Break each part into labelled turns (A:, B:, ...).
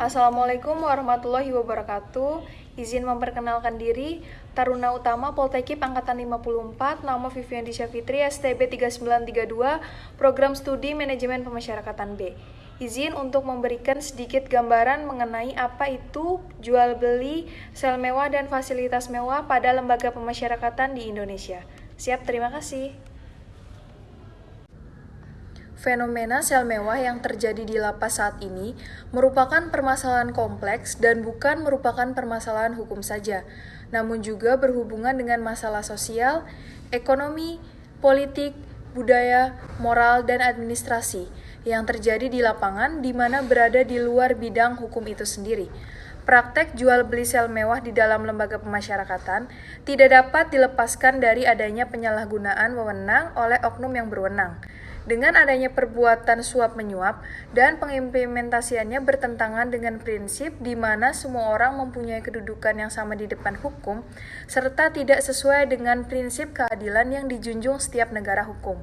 A: Assalamualaikum warahmatullahi wabarakatuh. Izin memperkenalkan diri, Taruna Utama Poltekip Angkatan 54, nama Vivian Disha Fitri, STB 3932, Program Studi Manajemen Pemasyarakatan B. Izin untuk memberikan sedikit gambaran mengenai apa itu jual beli sel mewah dan fasilitas mewah pada lembaga pemasyarakatan di Indonesia. Siap, terima kasih. Fenomena sel mewah yang terjadi di lapas saat ini merupakan permasalahan kompleks dan bukan merupakan permasalahan hukum saja, namun juga berhubungan dengan masalah sosial, ekonomi, politik, budaya, moral, dan administrasi yang terjadi di lapangan di mana berada di luar bidang hukum itu sendiri. Praktek jual beli sel mewah di dalam lembaga pemasyarakatan tidak dapat dilepaskan dari adanya penyalahgunaan wewenang oleh oknum yang berwenang. Dengan adanya perbuatan suap-menyuap dan pengimplementasiannya bertentangan dengan prinsip di mana semua orang mempunyai kedudukan yang sama di depan hukum, serta tidak sesuai dengan prinsip keadilan yang dijunjung setiap negara hukum.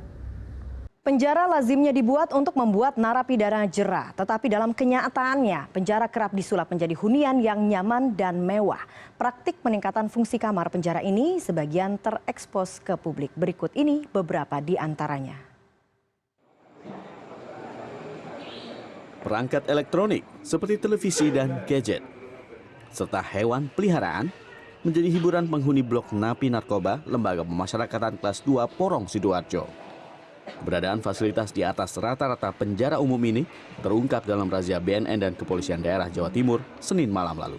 B: Penjara lazimnya dibuat untuk membuat narapidana jera, tetapi dalam kenyataannya penjara kerap disulap menjadi hunian yang nyaman dan mewah. Praktik peningkatan fungsi kamar penjara ini sebagian terekspos ke publik. Berikut ini beberapa di antaranya.
C: Perangkat elektronik seperti televisi dan gadget, serta hewan peliharaan menjadi hiburan penghuni blok napi narkoba Lembaga Pemasyarakatan Kelas 2 Porong Sidoarjo. Keberadaan fasilitas di atas rata-rata penjara umum ini terungkap dalam razia BNN dan Kepolisian Daerah Jawa Timur Senin malam lalu.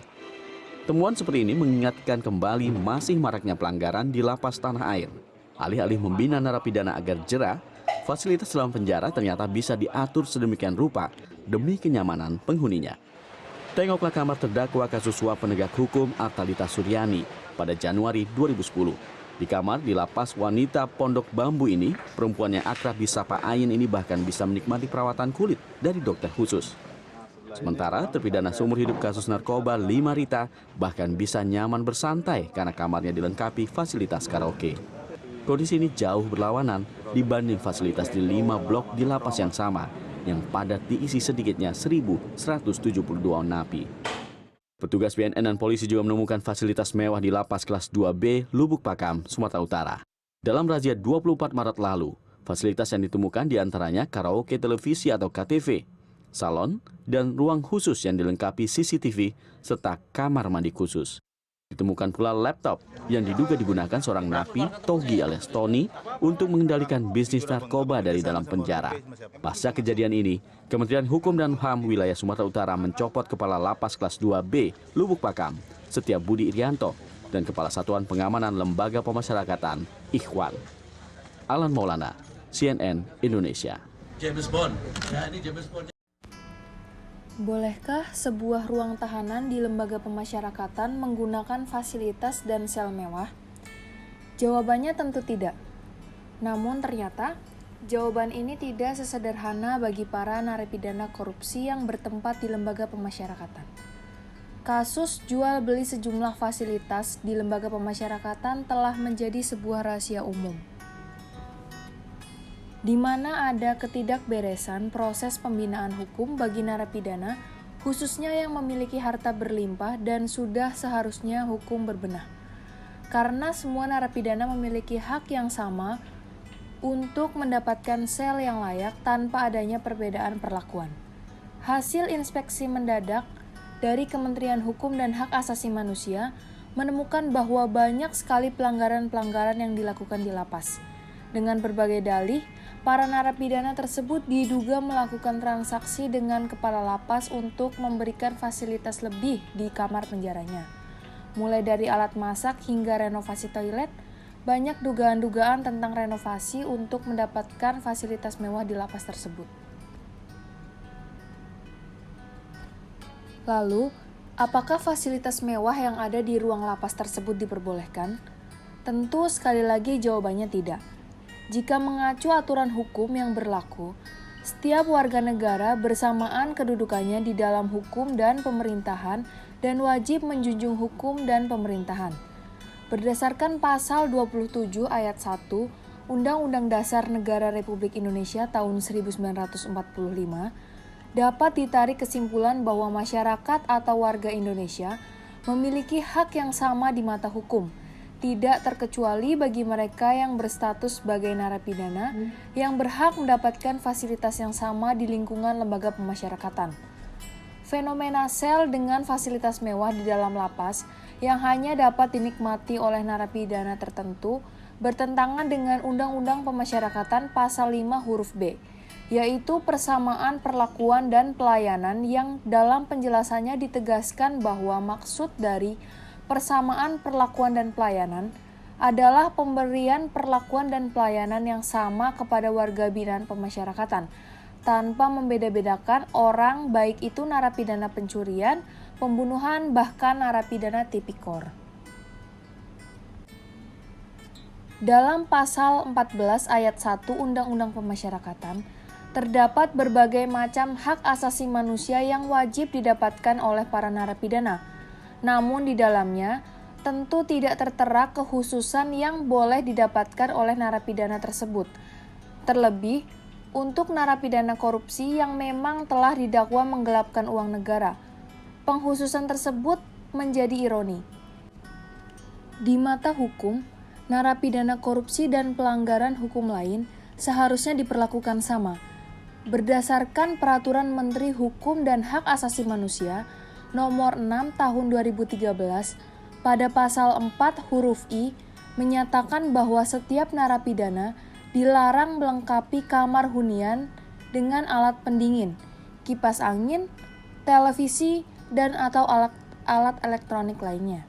C: Temuan seperti ini mengingatkan kembali masih maraknya pelanggaran di lapas tanah air. Alih-alih membina narapidana agar jera, fasilitas dalam penjara ternyata bisa diatur sedemikian rupa demi kenyamanan penghuninya. Tengoklah kamar terdakwa kasus suap penegak hukum Artalita Suryani pada Januari 2010. Di kamar di lapas wanita Pondok Bambu ini, perempuan yang akrab disapa Ain ini bahkan bisa menikmati perawatan kulit dari dokter khusus. Sementara terpidana seumur hidup kasus narkoba Lima Rita bahkan bisa nyaman bersantai karena kamarnya dilengkapi fasilitas karaoke. Kondisi ini jauh berlawanan dibanding fasilitas di 5 blok di lapas yang sama, yang padat diisi sedikitnya 1.172 napi. Petugas BNN dan polisi juga menemukan fasilitas mewah di lapas kelas 2B Lubuk Pakam, Sumatera Utara. Dalam razia 24 Maret lalu, fasilitas yang ditemukan diantaranya karaoke televisi atau KTV, salon, dan ruang khusus yang dilengkapi CCTV, serta kamar mandi khusus. Ditemukan pula laptop yang diduga digunakan seorang napi, Togi alias Tony, untuk mengendalikan bisnis narkoba dari dalam penjara. Pasca kejadian ini, Kementerian Hukum dan HAM wilayah Sumatera Utara mencopot Kepala Lapas Kelas 2B Lubuk Pakam, Setia Budi Irianto, dan Kepala Satuan Pengamanan Lembaga Pemasyarakatan, Ikhwan. Alan Maulana, CNN Indonesia.
D: James Bond. Ya, ini James Bond.
A: Bolehkah sebuah ruang tahanan di lembaga pemasyarakatan menggunakan fasilitas dan sel mewah? Jawabannya tentu tidak. Namun ternyata, jawaban ini tidak sesederhana bagi para narapidana korupsi yang bertempat di lembaga pemasyarakatan. Kasus jual beli sejumlah fasilitas di lembaga pemasyarakatan telah menjadi sebuah rahasia umum, di mana ada ketidakberesan proses pembinaan hukum bagi narapidana, khususnya yang memiliki harta berlimpah dan sudah seharusnya hukum berbenah. Karena semua narapidana memiliki hak yang sama untuk mendapatkan sel yang layak tanpa adanya perbedaan perlakuan. Hasil inspeksi mendadak dari Kementerian Hukum dan Hak Asasi Manusia menemukan bahwa banyak sekali pelanggaran-pelanggaran yang dilakukan di lapas. Dengan berbagai dalih, para narapidana tersebut diduga melakukan transaksi dengan kepala lapas untuk memberikan fasilitas lebih di kamar penjaranya. Mulai dari alat masak hingga renovasi toilet, banyak dugaan-dugaan tentang renovasi untuk mendapatkan fasilitas mewah di lapas tersebut. Lalu, apakah fasilitas mewah yang ada di ruang lapas tersebut diperbolehkan? Tentu sekali lagi jawabannya tidak. Jika mengacu aturan hukum yang berlaku, setiap warga negara bersamaan kedudukannya di dalam hukum dan pemerintahan dan wajib menjunjung hukum dan pemerintahan. Berdasarkan pasal 27 ayat 1 Undang-Undang Dasar Negara Republik Indonesia tahun 1945, dapat ditarik kesimpulan bahwa masyarakat atau warga Indonesia memiliki hak yang sama di mata hukum, tidak terkecuali bagi mereka yang berstatus sebagai narapidana yang berhak mendapatkan fasilitas yang sama di lingkungan lembaga pemasyarakatan. Fenomena sel dengan fasilitas mewah di dalam lapas yang hanya dapat dinikmati oleh narapidana tertentu bertentangan dengan Undang-Undang Pemasyarakatan Pasal 5 huruf B, yaitu persamaan perlakuan dan pelayanan yang dalam penjelasannya ditegaskan bahwa maksud dari persamaan perlakuan dan pelayanan adalah pemberian perlakuan dan pelayanan yang sama kepada warga binaan pemasyarakatan, tanpa membeda-bedakan orang baik itu narapidana pencurian, pembunuhan, bahkan narapidana tipikor. Dalam pasal 14 ayat 1 Undang-Undang Pemasyarakatan, terdapat berbagai macam hak asasi manusia yang wajib didapatkan oleh para narapidana. Namun di dalamnya tentu tidak tertera kekhususan yang boleh didapatkan oleh narapidana tersebut. Terlebih untuk narapidana korupsi yang memang telah didakwa menggelapkan uang negara. Pengkhususan tersebut menjadi ironi. Di mata hukum, narapidana korupsi dan pelanggaran hukum lain seharusnya diperlakukan sama. Berdasarkan Peraturan Menteri Hukum dan Hak Asasi Manusia Nomor 6 Tahun 2013, pada pasal 4 huruf I menyatakan bahwa setiap narapidana dilarang melengkapi kamar hunian dengan alat pendingin, kipas angin, televisi, dan atau alat elektronik lainnya.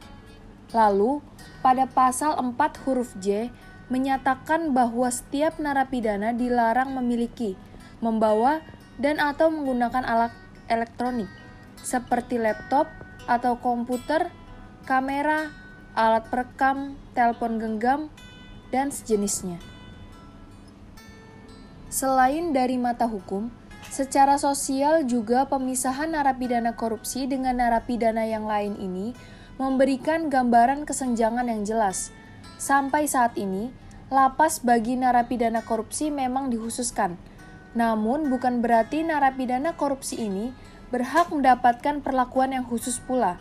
A: Lalu, pada pasal 4 huruf J menyatakan bahwa setiap narapidana dilarang memiliki, membawa, dan atau menggunakan alat elektronik seperti laptop atau komputer, kamera, alat perekam, telepon genggam, dan sejenisnya. Selain dari mata hukum, secara sosial juga pemisahan narapidana korupsi dengan narapidana yang lain ini memberikan gambaran kesenjangan yang jelas. Sampai saat ini, lapas bagi narapidana korupsi memang dikhususkan. Namun bukan berarti narapidana korupsi ini berhak mendapatkan perlakuan yang khusus pula.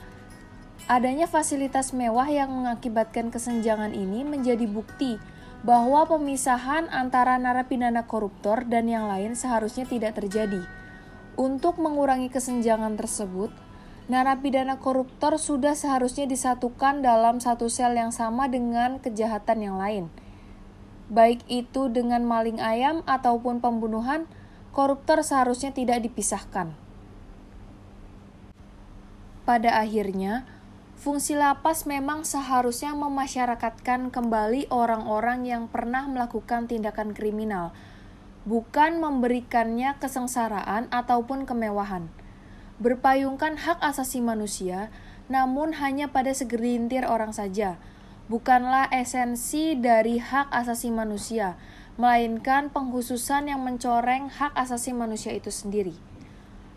A: Adanya fasilitas mewah yang mengakibatkan kesenjangan ini menjadi bukti bahwa pemisahan antara narapidana koruptor dan yang lain seharusnya tidak terjadi. Untuk mengurangi kesenjangan tersebut, narapidana koruptor sudah seharusnya disatukan dalam satu sel yang sama dengan kejahatan yang lain. Baik itu dengan maling ayam ataupun pembunuhan, koruptor seharusnya tidak dipisahkan. Pada akhirnya, fungsi lapas memang seharusnya memasyarakatkan kembali orang-orang yang pernah melakukan tindakan kriminal, bukan memberikannya kesengsaraan ataupun kemewahan. Berpayungkan hak asasi manusia, namun hanya pada segelintir orang saja, bukanlah esensi dari hak asasi manusia, melainkan pengkhususan yang mencoreng hak asasi manusia itu sendiri.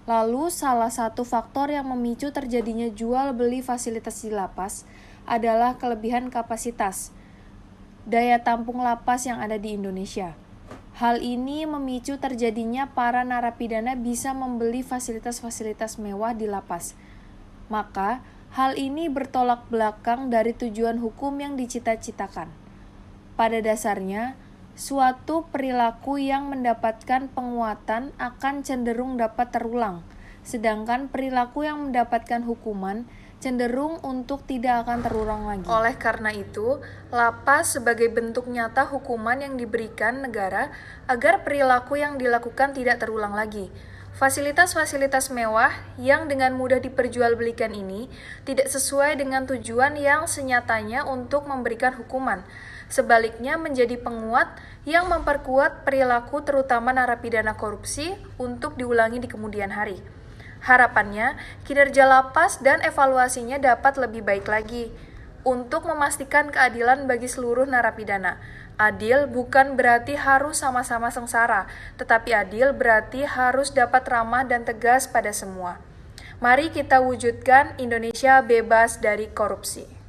A: Lalu, salah satu faktor yang memicu terjadinya jual beli fasilitas di lapas adalah kelebihan kapasitas daya tampung lapas yang ada di Indonesia. Hal ini memicu terjadinya para narapidana bisa membeli fasilitas-fasilitas mewah di lapas. Maka, hal ini bertolak belakang dari tujuan hukum yang dicita-citakan. Pada dasarnya, suatu perilaku yang mendapatkan penguatan akan cenderung dapat terulang, sedangkan perilaku yang mendapatkan hukuman cenderung untuk tidak akan terulang lagi. Oleh karena itu, lapas sebagai bentuk nyata hukuman yang diberikan negara agar perilaku yang dilakukan tidak terulang lagi. Fasilitas-fasilitas mewah yang dengan mudah diperjualbelikan ini tidak sesuai dengan tujuan yang senyatanya untuk memberikan hukuman. Sebaliknya menjadi penguat yang memperkuat perilaku terutama narapidana korupsi untuk diulangi di kemudian hari. Harapannya, kinerja lapas dan evaluasinya dapat lebih baik lagi untuk memastikan keadilan bagi seluruh narapidana. Adil bukan berarti harus sama-sama sengsara, tetapi adil berarti harus dapat ramah dan tegas pada semua. Mari kita wujudkan Indonesia bebas dari korupsi.